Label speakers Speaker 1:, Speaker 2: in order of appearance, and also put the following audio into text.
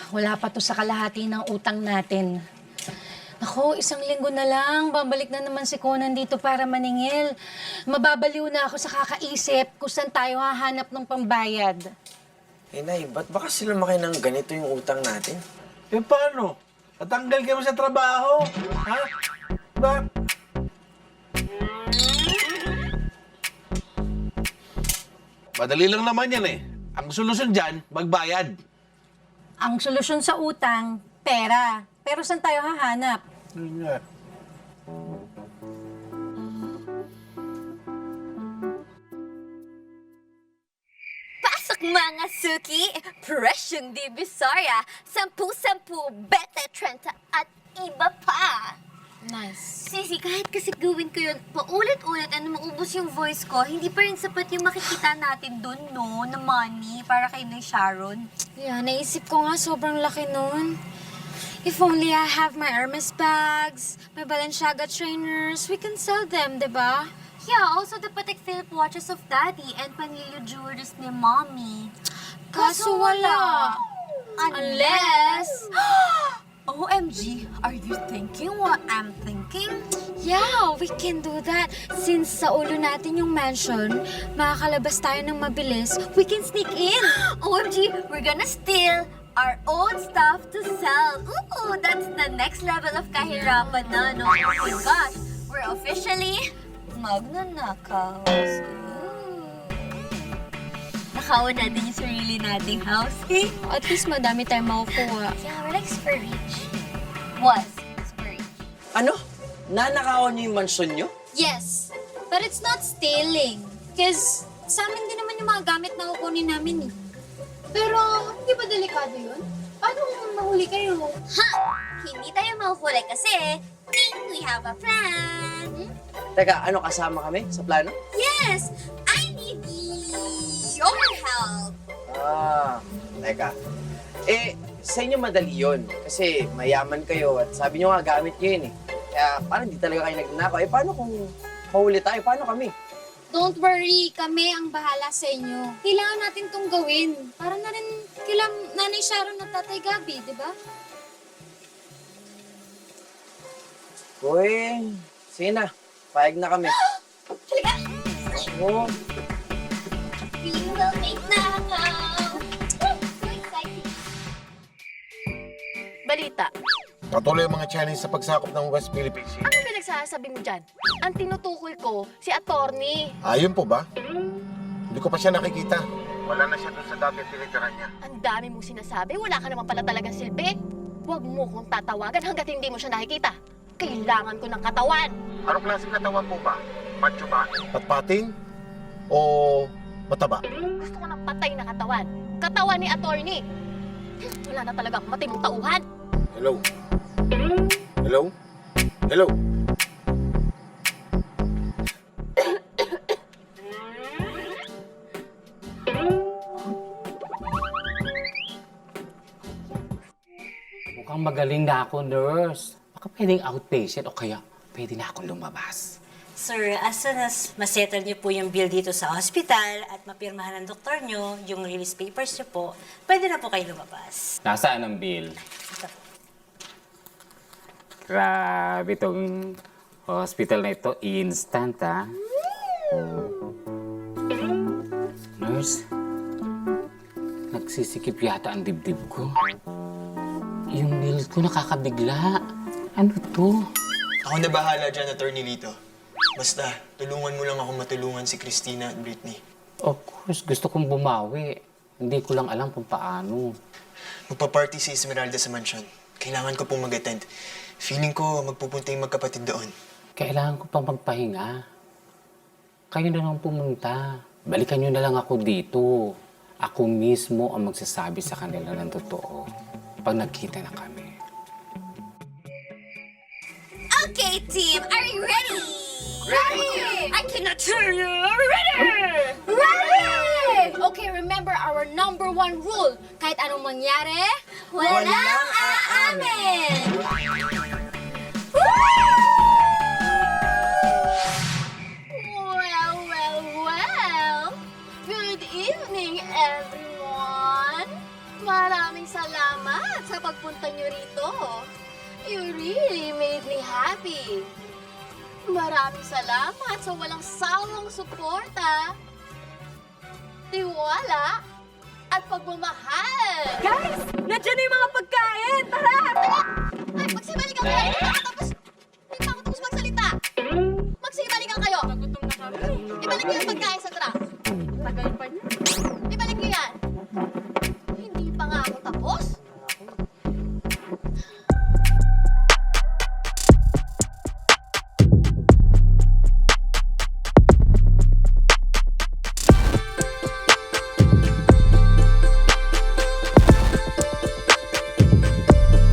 Speaker 1: Wala pa to sa kalahati ng utang natin. Ako, 1 linggo na lang. Babalik na naman si Conan dito para maningil. Mababaliw na ako sa kakaisip kung saan tayo hahanap ng pambayad.
Speaker 2: Eh, Nay, ba't ba kasi lumaki ng ganito yung utang natin?
Speaker 3: Eh, paano? Natanggal ka mo sa trabaho? Ha? Ba? Madali lang naman yan eh. Ang solusyon dyan, magbayad.
Speaker 1: Ang solusyon sa utang, pera. Pero saan tayo hahanap?
Speaker 3: Yun nga.
Speaker 4: Pasok mga suki! Presyong Divisoria, 10-10, 20-30 at iba pa!
Speaker 5: Nice.
Speaker 4: Sisi, kahit kasi gawin ko yun, paulit-ulit, maubos yung voice ko, hindi pa rin sapat yung makikita natin dun, no, na money para kay Nay Sharon.
Speaker 5: Yeah, naisip ko nga sobrang laki nun. If only I have my Hermes bags, my Balenciaga trainers, we can sell them, diba?
Speaker 4: Yeah, also the Patek Philippe watches of Daddy and Panlilio jewelries ni Mommy.
Speaker 5: Kaso wala.
Speaker 4: Unless... OMG, are you thinking what I'm thinking?
Speaker 5: Yeah, we can do that. Since sa ulo natin yung mansion, makakalabas tayo ng mabilis, we can sneak in.
Speaker 4: OMG, we're gonna steal our own stuff to sell. Ooh, that's the next level of kahirapan na, no? Oh my gosh, we're officially magnanakaws. Nakawan natin yung sarili nating house, eh?
Speaker 5: At least madami tayong makukuha.
Speaker 4: Yeah, we're like super rich. Was super rich.
Speaker 2: Ano? Nanakawan niyo yung mansyon niyo?
Speaker 5: Yes, but it's not stealing. Because sa amin din naman yung mga gamit na kukunin namin eh.
Speaker 6: Pero, hindi ba delikado yun? Paano kung mahuli kayo?
Speaker 4: Ha! Hindi tayo mahuhuli kasi we have a plan.
Speaker 2: Teka, ano, kasama kami sa plano?
Speaker 4: Yes! I need your help.
Speaker 2: Teka. Eh, sa inyo madali yun. Kasi mayaman kayo at sabi nyo nga gamit nyo yun eh. Kaya parang di talaga kayo nagnanakaw. Eh, paano kung mahuli tayo? Paano kami?
Speaker 5: Don't worry, kami ang bahala sa inyo. Kailangan natin tong gawin. Para na rin kila Nanay Sharon at Tatay Gabi, di ba?
Speaker 2: Uy, sige na. Payag na kami.
Speaker 4: Halika!
Speaker 2: Oo.
Speaker 4: We will make nakaw. So exciting.
Speaker 7: Balita,
Speaker 3: Patuloy ang mga challenge sa pagsakop ng West Philippine Sea.
Speaker 7: anong pinagsasabi mo dyan? Ang tinutukoy ko, si attorney.
Speaker 3: Ayun po ba? Hindi ko pa siya nakikita. Wala na siya doon sa dati tinitirahan niya.
Speaker 7: Ang dami mong sinasabi, wala ka naman pala talagang silbi. Huwag mo kong tatawagan hanggat hindi mo siya nakikita. Kailangan ko ng katawan.
Speaker 3: Anong klaseng katawan po ba? Macho ba? Patpating? O mataba?
Speaker 7: Gusto ko ng patay na katawan. Katawan ni attorney. Wala na talaga akong matinong tauhan.
Speaker 3: Hello? Hello? Hello?
Speaker 8: Mukhang magaling na ako, nurse. Baka pwedeng outpatient o kaya pwede na akong lumabas.
Speaker 9: Sir, as soon as masettle niyo po yung bill dito sa hospital at mapirmahan ng doktor niyo, yung release papers niyo po, pwede na po kayo lumabas.
Speaker 8: Nasaan ang bill?
Speaker 9: Ito.
Speaker 8: Grabe itong hospital na ito. Instant, ha? Nurse, nagsisikip yata ang dibdib ko. Yung nails ko nakakabigla. Ano to?
Speaker 10: Ako na bahala dyan, Attorney Lito. Basta, tulungan mo lang ako matulungan si Christina at Britney.
Speaker 8: Of course, gusto kong bumawi. Hindi ko lang alam kung paano.
Speaker 10: Magpa-party si Esmeralda sa mansyon. Kailangan ko pong mag-attend. Feeling ko magpupunta yung magkapatid doon.
Speaker 8: Kailangan ko pa magpahinga. Kayo na lang pumunta. Balikan nyo na lang ako dito. Ako mismo ang magsasabi sa kanila ng totoo pag nagkita na kami.
Speaker 4: Okay, team, are you ready? Ready! I cannot hear you. Ready! Ready!
Speaker 5: Okay, remember our #1 rule. Kahit anong mangyari,
Speaker 4: Walang aamin! Well. Good evening, everyone. Maraming salamat sa pagpunta niyo rito. You really made me happy. Maraming salamat sa walang sawang suporta, tiwala, at pagmamahal.
Speaker 5: Guys! Nandiyan na yung mga pagkain! Tara!
Speaker 4: Ay, magsibalikan kayo! Tapos, hindi pa ako tapos magsalita. Magsibalikan kayo!
Speaker 5: Nagutom na kami.
Speaker 4: Ibalik niyo yung pagkain sa truck.
Speaker 5: Tagal pa niya.